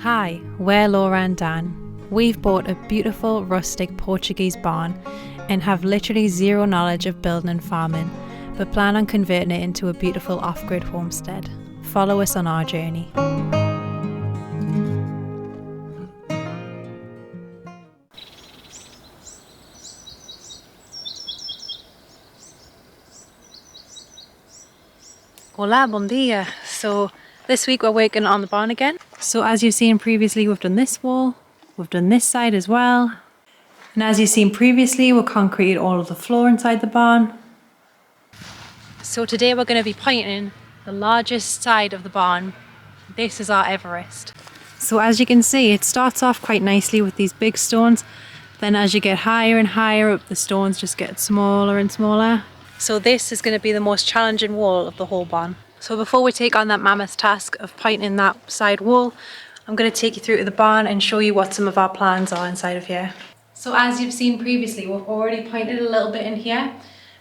Hi, we're Laura and Dan. We've bought a beautiful rustic Portuguese barn and have literally zero knowledge of building and farming, but plan on converting it into a beautiful off-grid homestead. Follow us on our journey. Hola, bom dia. So this week we're working on the barn again. So as you've seen previously, we've done this wall, we've done this side as well. And as you've seen previously, we've concreted all of the floor inside the barn. So today we're going to be painting the largest side of the barn. This is our Everest. So as you can see, it starts off quite nicely with these big stones. Then as you get higher and higher up, the stones just get smaller and smaller. So this is going to be the most challenging wall of the whole barn. So before we take on that mammoth task of painting that side wall, I'm going to take you through to the barn and show you what some of our plans are inside of here. So as you've seen previously, we've already painted a little bit in here,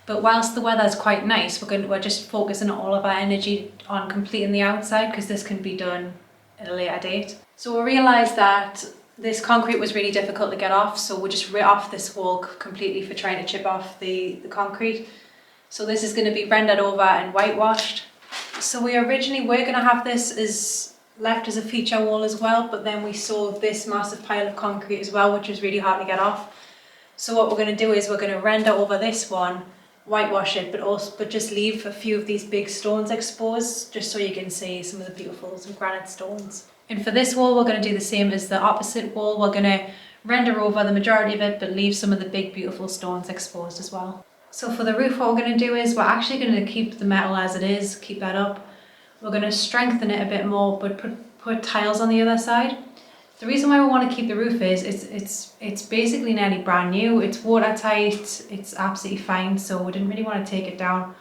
but whilst the weather is quite nice, we're just focusing all of our energy on completing the outside because this can be done at a later date. So we realised that this concrete was really difficult to get off, so we just ripped off this wall completely for trying to chip off the concrete. So this is going to be rendered over and whitewashed. So we originally were going to have this as left as a feature wall as well, but then we saw this massive pile of concrete as well, which was really hard to get off. So what we're going to do is we're going to render over this one, whitewash it, but just leave a few of these big stones exposed, just so you can see some of the beautiful granite stones. And for this wall, we're going to do the same as the opposite wall. We're going to render over the majority of it, but leave some of the big beautiful stones exposed as well. So for the roof, what we're going to do is we're actually going to keep the metal as it is, keep that up. We're going to strengthen it a bit more, but put tiles on the other side. The reason why we want to keep the roof is it's basically nearly brand new. It's watertight, it's absolutely fine, so we didn't really want to take it down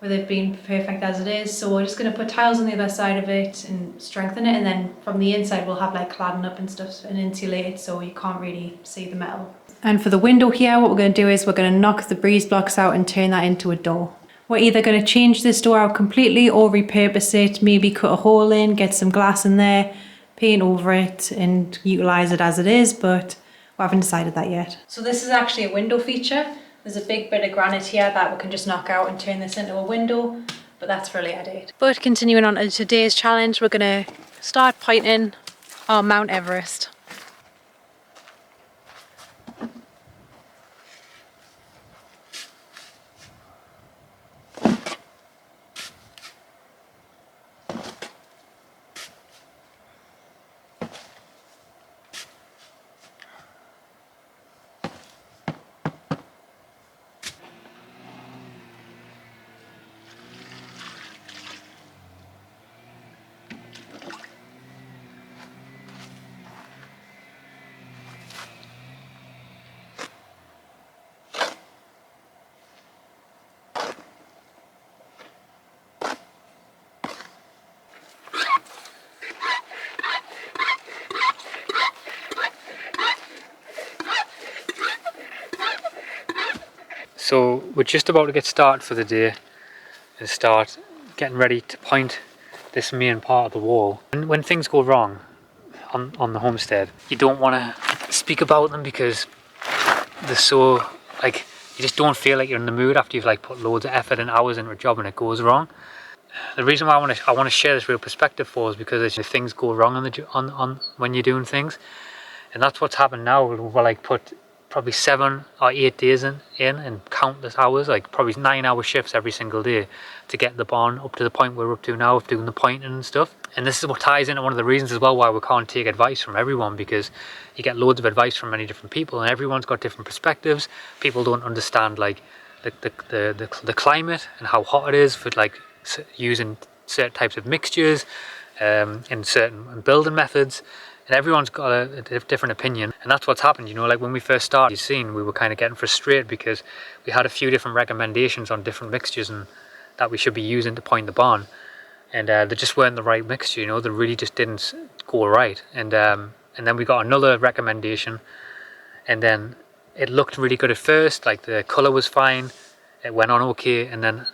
with it being perfect as it is. So we're just going to put tiles on the other side of it and strengthen it, and then from the inside we'll have like cladding up and stuff and insulate it so you can't really see the metal. And for the window here, what we're going to do is we're going to knock the breeze blocks out and turn that into a door. We're either going to change this door out completely or repurpose it, maybe cut a hole in, get some glass in there, paint over it and utilise it as it is, but we haven't decided that yet. So this is actually a window feature. There's a big bit of granite here that we can just knock out and turn this into a window, but that's for a later date. But continuing on to today's challenge, we're going to start painting our Mount Everest. So we're just about to get started for the day and start getting ready to paint this main part of the wall. And when things go wrong on the homestead, you don't want to speak about them because they're so, like, you just don't feel like you're in the mood after you've like put loads of effort and hours into a job and it goes wrong. The reason why I want to share this real perspective for is because things go wrong on when you're doing things, and that's what's happened now. We're like put probably 7 or 8 days in and countless hours, like probably 9-hour shifts every single day to get the barn up to the point we're up to now of doing the pointing and stuff. And this is what ties into one of the reasons as well why we can't take advice from everyone, because you get loads of advice from many different people and everyone's got different perspectives. People don't understand like the climate and how hot it is for like using certain types of mixtures and certain building methods. And everyone's got a different opinion, and that's what's happened. You know, like when we first started, you've seen we were kind of getting frustrated because we had a few different recommendations on different mixtures and that we should be using to point the barn, and they just weren't the right mixture. You know, they really just didn't go right. And then we got another recommendation, and then it looked really good at first. Like the color was fine, it went on okay, and then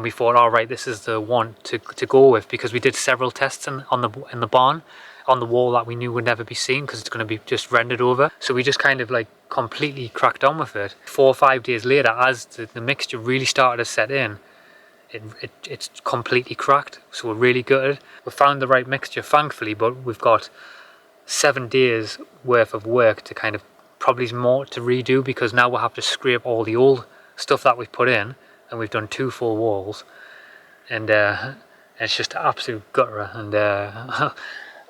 we thought, all right, this is the one to go with, because we did several tests in the barn on the wall that we knew would never be seen because it's going to be just rendered over. So we just kind of like completely cracked on with it. 4 or 5 days later, as the mixture really started to set in, it's completely cracked. So we're really gutted. We found the right mixture, thankfully, but we've got 7 days worth of work to kind of, probably more to redo, because now we'll have to scrape all the old stuff that we've put in, and we've done 2 full walls, and it's just an absolute gutter. And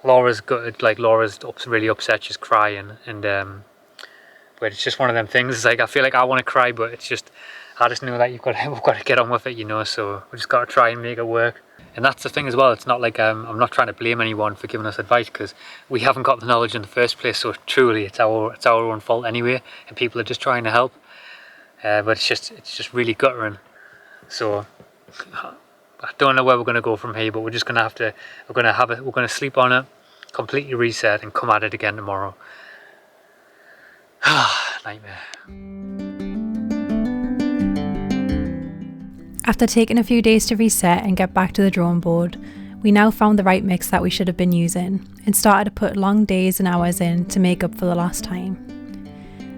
Laura's gutted, like Laura's really upset, she's crying, and but it's just one of them things. It's like I feel like I want to cry, but it's just, I just know that we've got to get on with it, you know. So we just got to try and make it work. And that's the thing as well. It's not like I'm not trying to blame anyone for giving us advice, because we haven't got the knowledge in the first place. So truly, it's our own fault anyway, and people are just trying to help. But it's just really guttering. So I don't know where we're going to go from here, but we're just going to have to. We're going to sleep on it, completely reset, and come at it again tomorrow. Nightmare. After taking a few days to reset and get back to the drawing board, we now found the right mix that we should have been using and started to put long days and hours in to make up for the lost time.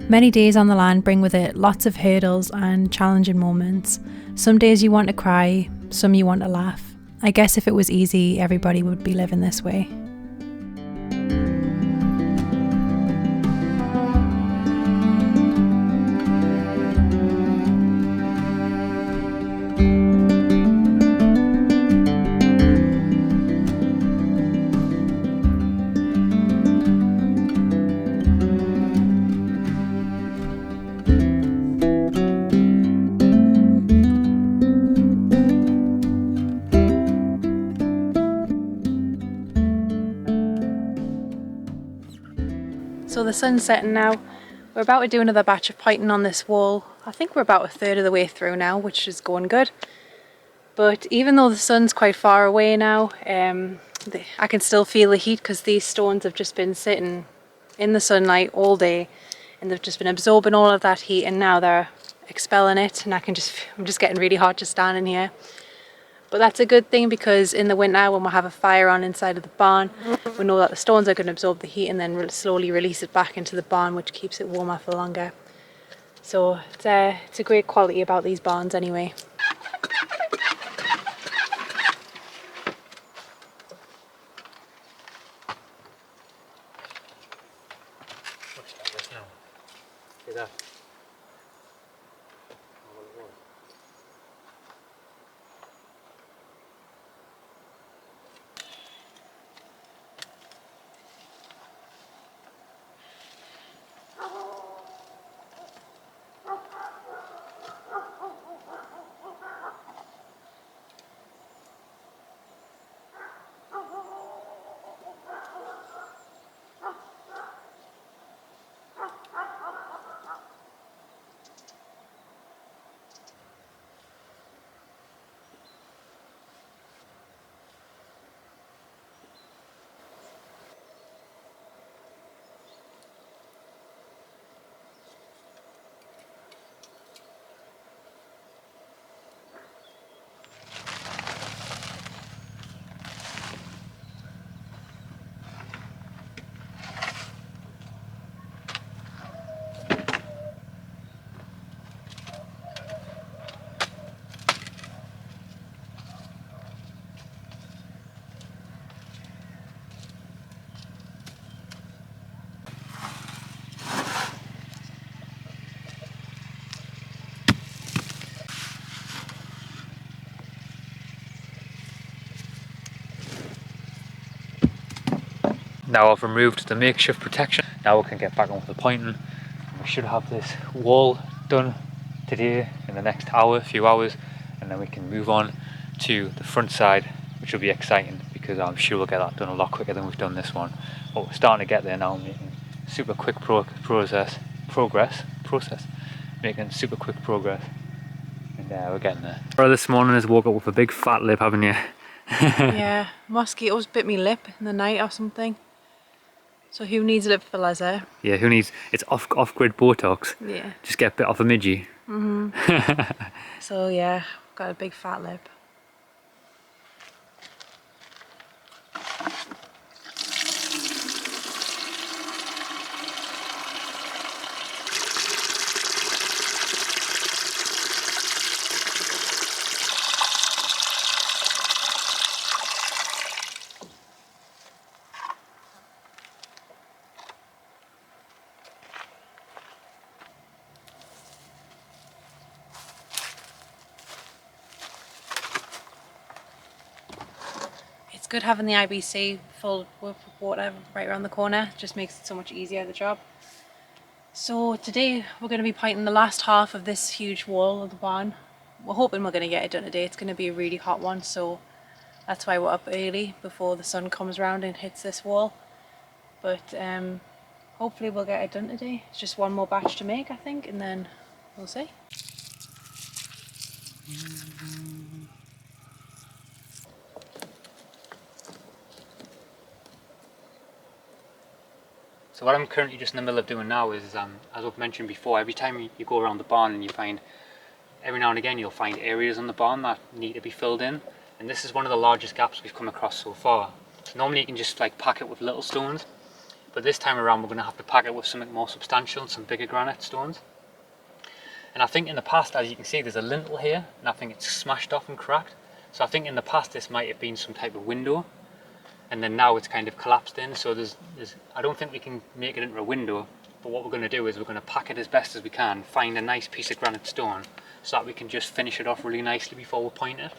Many days on the land bring with it lots of hurdles and challenging moments. Some days you want to cry, some you want to laugh. I guess if it was easy, everybody would be living this way. So the sun's setting now. We're about to do another batch of pointing on this wall. I think we're about 1/3 of the way through now, which is going good. But even though the sun's quite far away now, I can still feel the heat because these stones have just been sitting in the sunlight all day, and they've just been absorbing all of that heat, and now they're expelling it, and I'm just getting really hot just standing here. But that's a good thing, because in the winter when we have a fire on inside of the barn, we know that the stones are going to absorb the heat and then slowly release it back into the barn, which keeps it warmer for longer. So it's a great quality about these barns anyway. What's that now? See that? Now I've removed the makeshift protection. Now we can get back on with the pointing. We should have this wall done today in the next few hours, and then we can move on to the front side, which will be exciting because I'm sure we'll get that done a lot quicker than we've done this one. But we're starting to get there now, making super quick progress, making super quick progress, and we're getting there. This morning has woke up with a big fat lip, haven't you? Yeah, mosquitoes bit me lip in the night or something. So who needs lip fillers, eh? Yeah, who needs, it's off-grid Botox. Yeah. Just get a bit off a midgie. So yeah, got a big fat lip. good having the IBC full with water right around the corner. It just makes it so much easier, the job. So today we're going to be painting the last half of this huge wall of the barn. We're hoping we're going to get it done today. It's going to be a really hot one, so that's why we're up early before the sun comes around and hits this wall. But hopefully we'll get it done today. It's just one more batch to make, I think, and then we'll see. So what I'm currently just in the middle of doing now is, as I've mentioned before, every time you go around the barn and you find, every now and again you'll find areas on the barn that need to be filled in. And this is one of the largest gaps we've come across so far. Normally you can just like pack it with little stones, but this time around we're going to have to pack it with something more substantial, some bigger granite stones. And I think in the past, as you can see, there's a lintel here, and I think it's smashed off and cracked. So I think in the past this might have been some type of window, and then now it's kind of collapsed in. So I don't think we can make it into a window, but what we're going to do is we're going to pack it as best as we can, find a nice piece of granite stone, so that we can just finish it off really nicely before we paint it.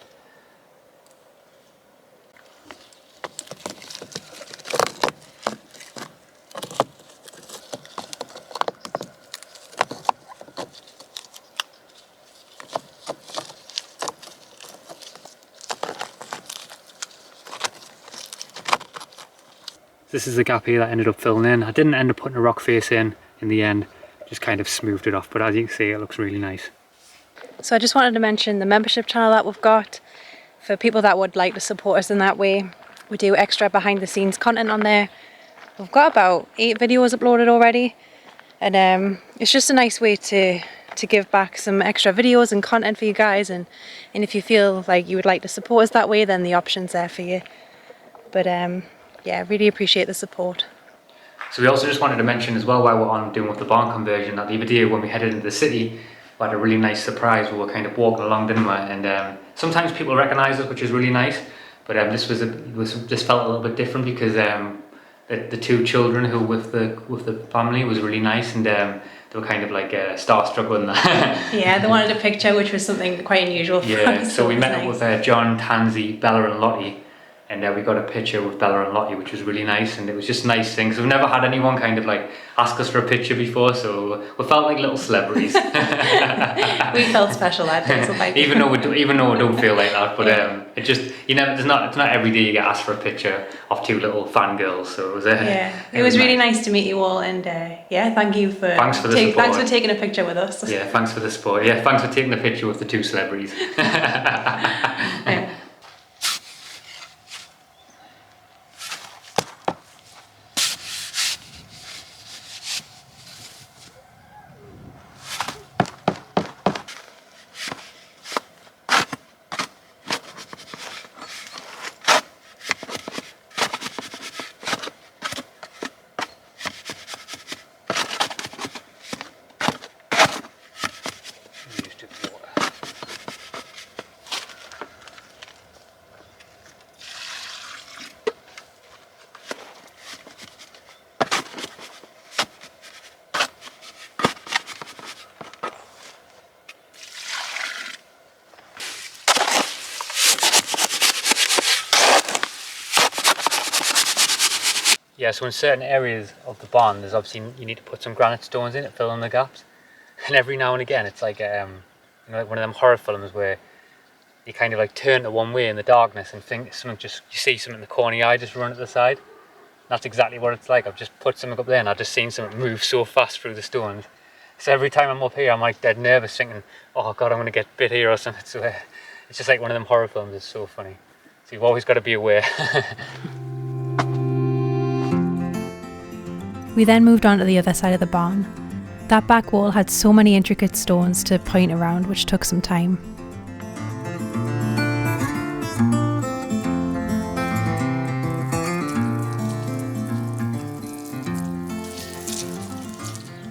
This is the gap here that I ended up filling in. I didn't end up putting a rock face in the end, just kind of smoothed it off, but as you can see it looks really nice. So I just wanted to mention the membership channel that we've got for people that would like to support us in that way. We do extra behind the scenes content on there. We've got about 8 videos uploaded already, and it's just a nice way to give back some extra videos and content for you guys, and if you feel like you would like to support us that way, then the option's there for you. But yeah, really appreciate the support. So we also just wanted to mention as well, while we're on doing with the barn conversion, that the other day when we headed into the city, we had a really nice surprise. We were kind of walking along, didn't we? And sometimes people recognise us, which is really nice. But this felt a little bit different because the 2 children who were with the family was really nice, and they were kind of like starstruck with that. Yeah, they wanted a picture, which was something quite unusual for us. So we met up with John, Tansy, Bella and Lottie, and we got a picture with Bella and Lottie, which was really nice, and it was just a nice thing, because we've never had anyone kind of like ask us for a picture before, so we felt like little celebrities. We felt special that day, so thank you. Even though we don't feel like that, but it just, it's not every day you get asked for a picture of 2 little fangirls, so it was it was really nice to meet you all, and yeah, thank you for thanks for the support. Thanks for taking a picture with us. Yeah, thanks for the support. Yeah, thanks for taking the picture with the 2 celebrities. Yeah. Yeah, so in certain areas of the barn, there's obviously, you need to put some granite stones in to fill in the gaps. And every now and again, it's like, like one of them horror films where you kind of like turn to one way in the darkness and think something you see something in the corner of your eye just run at the side. That's exactly what it's like. I've just put something up there and I've just seen something move so fast through the stones. So every time I'm up here, I'm like dead nervous, thinking, oh God, I'm going to get bit here or something. So it's just like one of them horror films. It's so funny. So you've always got to be aware. We then moved on to the other side of the barn. That back wall had so many intricate stones to point around, which took some time.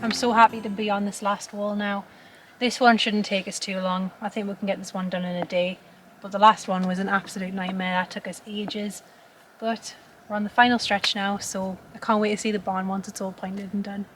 I'm so happy to be on this last wall now. This one shouldn't take us too long. I think we can get this one done in a day. But the last one was an absolute nightmare. That took us ages. But we're on the final stretch now, so I can't wait to see the barn once it's all painted and done.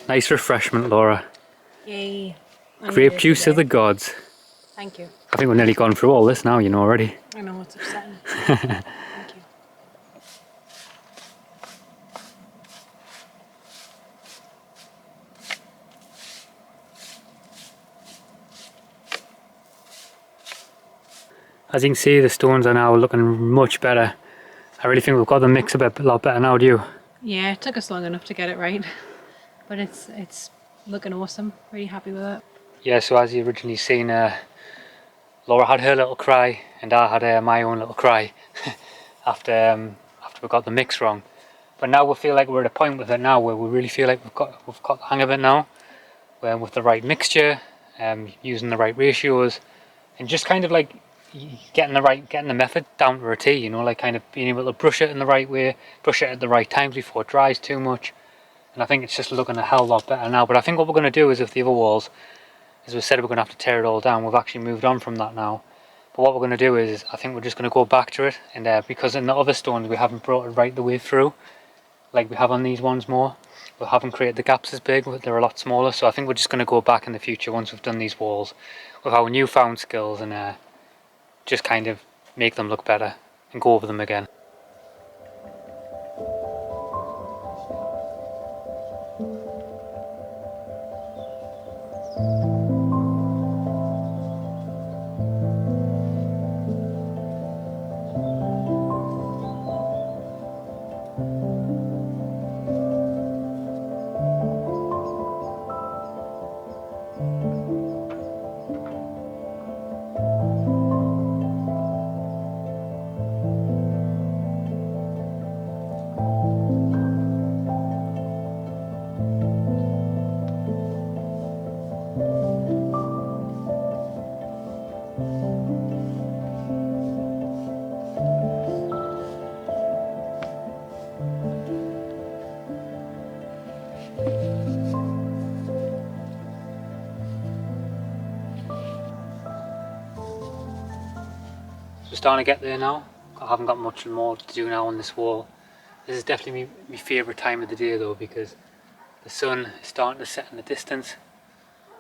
Nice refreshment, Laura. Yay. I Grape needed juice of the today. gods. Thank you. I think we've nearly gone through all this now, you know, already. I know it's upsetting. Thank you. As you can see, the stones are now looking much better. I really think we've got the mix a lot better now, do you? Yeah, it took us long enough to get it right, but it's looking awesome. Really happy with it. Yeah, so as you originally seen, Laura had her little cry and I had my own little cry after we got the mix wrong. But now we feel like we're at a point with it now where we really feel like we've got the hang of it now, where with the right mixture, using the right ratios, and just kind of like getting the method down to a T, you know, like kind of being able to brush it in the right way, brush it at the right times before it dries too much. And I think it's just looking a hell of a lot better now. But I think what we're going to do is with the other walls, as we said, we're going to have to tear it all down. We've actually moved on from that now. But what we're going to do is, I think we're just going to go back to it, and because in the other stones we haven't brought it right the way through, like we have on these ones more. We haven't created the gaps as big, they're a lot smaller. So I think we're just going to go back in the future once we've done these walls with our newfound skills and just kind of make them look better and go over them again. So we're starting to get there now. I haven't got much more to do now on this wall. This is definitely my favourite time of the day though, because the sun is starting to set in the distance.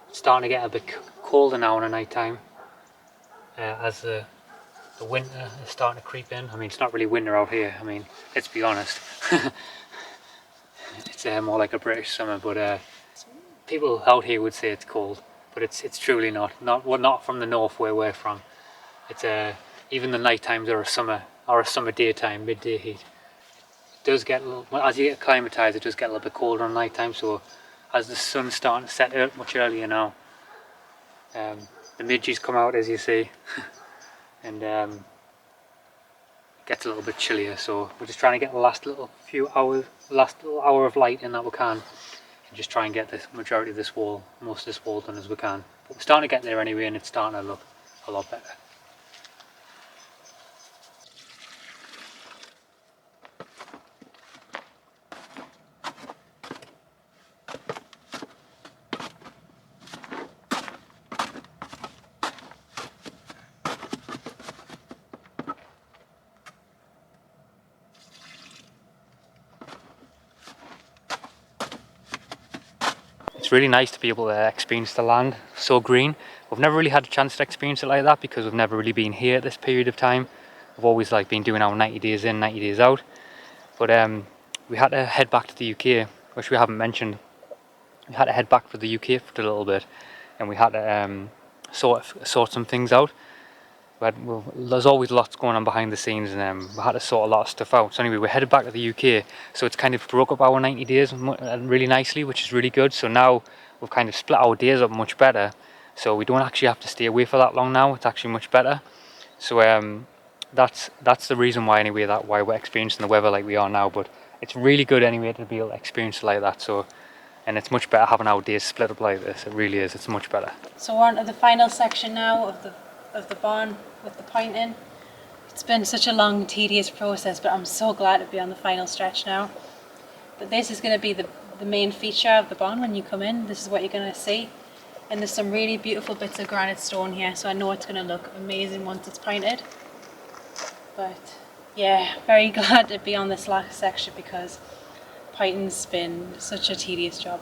It's starting to get a bit colder now in the night time, as the winter is starting to creep in. I mean, it's not really winter out here. I mean, let's be honest. It's more like a British summer, but people out here would say it's cold, but it's truly not. Not from the north where we're from. It's even the night times are a summer daytime, midday heat. It does get a little, well, as you get acclimatized, it does get a little bit colder on night time. So as the sun's starting to set much earlier now, the midges come out, as you see, and it gets a little bit chillier. So we're just trying to get the last little hour of light in that we can, and just try and get the majority of this wall, most of this wall done as we can. But we're starting to get there anyway, and it's starting to look a lot better. It's really nice to be able to experience the land so green. We've never really had a chance to experience it like that because we've never really been here at this period of time. We've always been doing our 90 days in, 90 days out. But we had to head back to the UK, which we haven't mentioned. We had to head back to the UK for a little bit, and we had to sort some things out. There's always lots going on behind the scenes, and we had to sort a lot of stuff out. So anyway, we're headed back to the UK, so it's kind of broke up our 90 days really nicely, which is really good. So now we've kind of split our days up much better, so we don't actually have to stay away for that long now. It's actually much better. So that's the reason why anyway, why we're experiencing the weather like we are now. But it's really good anyway to be able to experience it like that. So, and it's much better having our days split up like this. It really is. It's much better. So we're on to the final section now of the barn with the pointing. It's been such a long, tedious process, but I'm so glad to be on the final stretch now. But this is going to be the main feature of the barn when you come in. This is what you're going to see. And there's some really beautiful bits of granite stone here, so I know it's going to look amazing once it's pointed. But yeah, very glad to be on this last section because pointing's been such a tedious job.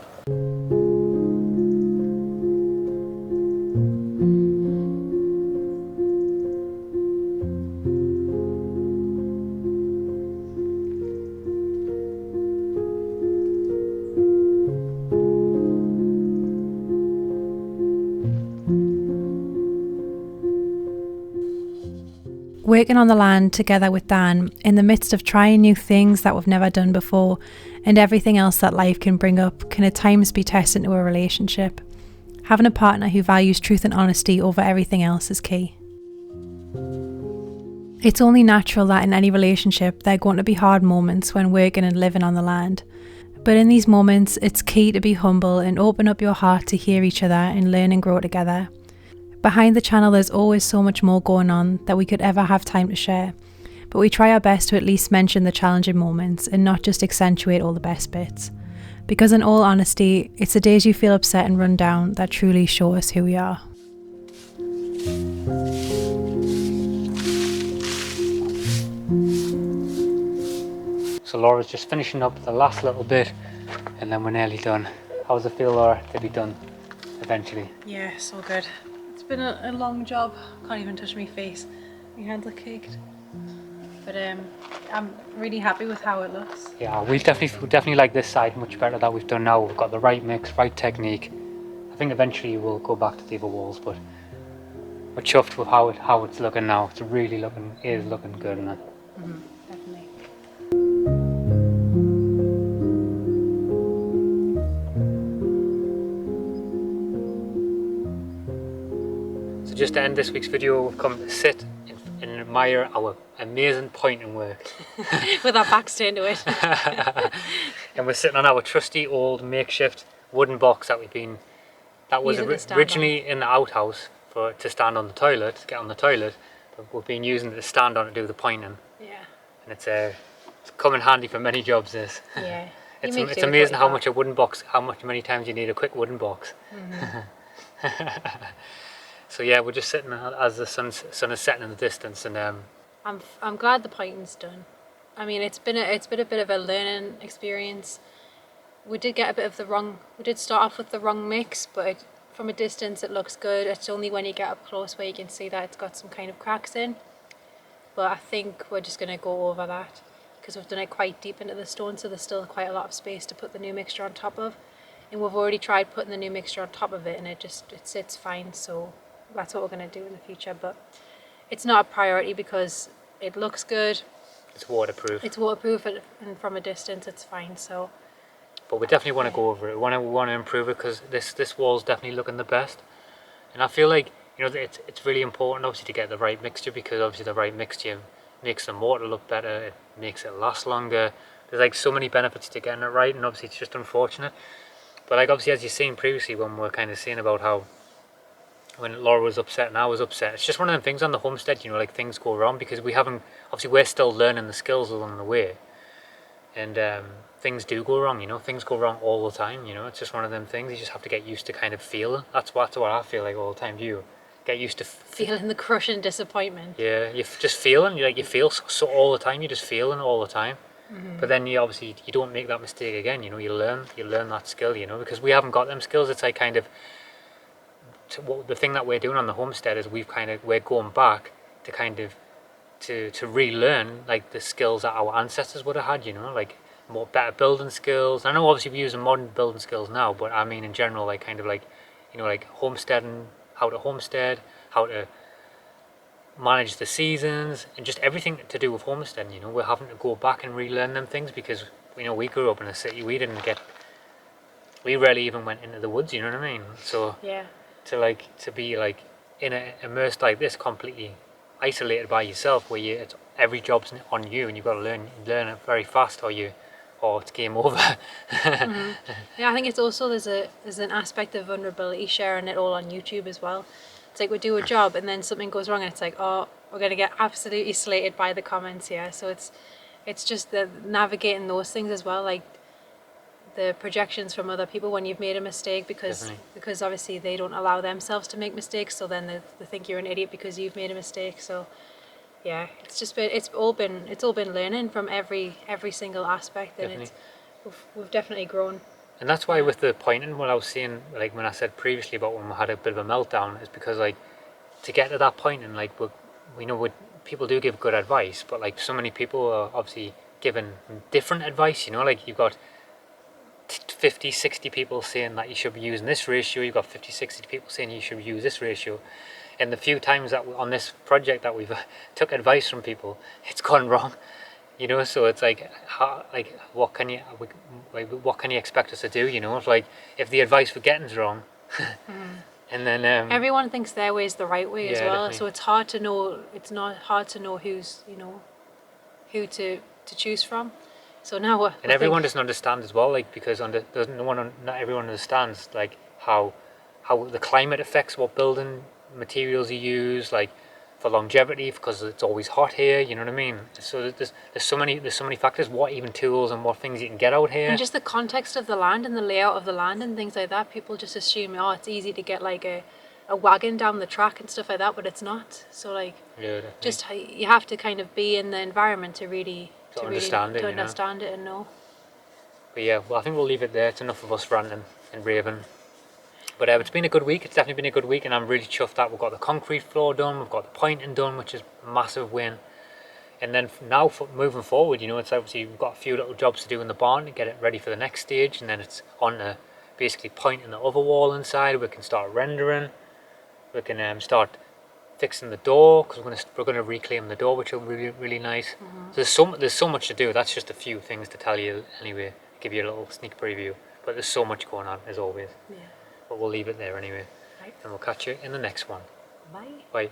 Working on the land together with Dan in the midst of trying new things that we've never done before and everything else that life can bring up can at times be testing to a relationship. Having a partner who values truth and honesty over everything else is key. It's only natural that in any relationship there are going to be hard moments when working and living on the land. But in these moments it's key to be humble and open up your heart to hear each other and learn and grow together. Behind the channel there's always so much more going on that we could ever have time to share, but we try our best to at least mention the challenging moments and not just accentuate all the best bits. Because in all honesty, it's the days you feel upset and run down that truly show us who we are. So Laura's just finishing up the last little bit and then we're nearly done. How does it feel, Laura, to be done eventually? Yeah, so good. It's been a long job. Can't even touch my face. My hands are caked. But I'm really happy with how it looks. Yeah, we definitely like this side much better that we've done now. We've got the right mix, right technique. I think eventually we'll go back to the other walls, but we're chuffed with how it's looking now. It's really looking good, isn't it? Definitely. So just to end this week's video, we've come to sit and admire our amazing pointing work. With our backs turned to it. And we're sitting on our trusty old makeshift wooden box that was originally in the outhouse to stand on the toilet, to get on the toilet, but we've been using it to stand on to do the pointing. Yeah. And it's come in handy for many jobs, this. Yeah. It's amazing how many times you need a quick wooden box. So yeah, we're just sitting as the sun is setting in the distance, and I'm glad the pointing's done. I mean, it's been a bit of a learning experience. We did start off with the wrong mix, but from a distance it looks good. It's only when you get up close where you can see that it's got some kind of cracks in. But I think we're just going to go over that because we've done it quite deep into the stone, so there's still quite a lot of space to put the new mixture on top of. And we've already tried putting the new mixture on top of it, and it sits fine. So that's what we're going to do in the future. But it's not a priority because it looks good. It's waterproof. It's waterproof, and from a distance it's fine. So. But we definitely want to go over it. We want to improve it because this wall's definitely looking the best. And I feel like, you know, it's really important obviously to get the right mixture, because obviously the right mixture makes the mortar look better. It makes it last longer. There's like so many benefits to getting it right, and obviously it's just unfortunate. But like obviously, as you've seen previously when we were kind of saying about how when Laura was upset and I was upset, it's just one of them things on the homestead, you know, like things go wrong because we're still learning the skills along the way. And things do go wrong, you know, things go wrong all the time, you know, it's just one of them things you just have to get used to kind of feeling. That's what I feel like all the time. Do you get used to feeling the crushing disappointment? Yeah, you're just feeling, you feel so all the time, you're just feeling all the time. But then you don't make that mistake again, you know, you learn that skill, you know, because we haven't got them skills. It's like kind of the thing that we're doing on the homestead is we're going back to kind of to relearn like the skills that our ancestors would have had, you know, like better building skills. I know obviously we use modern building skills now, but I mean in general, like kind of like, you know, like homesteading, how to homestead, how to manage the seasons, and just everything to do with homesteading. You know, we're having to go back and relearn them things because, you know, we grew up in a city. We rarely even went into the woods. You know what I mean? So Yeah. to be like immersed like this, completely isolated by yourself, where every job's on you and you've got to learn it very fast, or it's game over. Yeah, I think it's also there's an aspect of vulnerability sharing it all on YouTube as well. It's like we do a job and then something goes wrong and it's like, oh, we're gonna get absolutely slated by the comments here. So it's just the navigating those things as well, like the projections from other people when you've made a mistake, because obviously they don't allow themselves to make mistakes, so then they think you're an idiot because you've made a mistake. So yeah, it's all been learning from every single aspect, and Definitely. we've definitely grown. And that's why with the pointing, what I was saying, like when I said previously about when we had a bit of a meltdown, is because like to get to that point, and like we know people do give good advice, but like so many people are obviously giving different advice. You know, like you've got 50, 60 people saying that you should be using this ratio. You've got 50, 60 people saying you should use this ratio. And the few times that on this project that we've took advice from people, it's gone wrong. You know, so it's like, what can you expect us to do? You know, it's like if the advice we're getting is wrong, and then Everyone thinks their way is the right way as Yeah, well, definitely. so it's hard to know. It's not hard to know who to choose from. So now and everyone doesn't understand as well, like because not everyone understands like how the climate affects what building materials you use, like for longevity, because it's always hot here. You know what I mean? So there's so many factors. What even tools and what things you can get out here. And just the context of the land and the layout of the land and things like that. People just assume, oh, it's easy to get like a wagon down the track and stuff like that, but it's not. So like, Yeah, definitely. just you have to kind of be in the environment to really understand it, to you know? understand it and know. But yeah, well, I think we'll leave it there. It's enough of us ranting and raving. But it's been a good week. It's definitely been a good week, and I'm really chuffed that we've got the concrete floor done, we've got the pointing done, which is a massive win. And then now, moving forward, you know, it's obviously we've got a few little jobs to do in the barn to get it ready for the next stage, and then it's on to basically pointing the other wall inside. We can start rendering. We can start fixing the door, because we're gonna reclaim the door, which will be really nice. So there's so much to do. That's just a few things to tell you anyway. Give you a little sneak preview. But there's so much going on as always. Yeah. But we'll leave it there anyway. Right. And we'll catch you in the next one. Bye. Bye.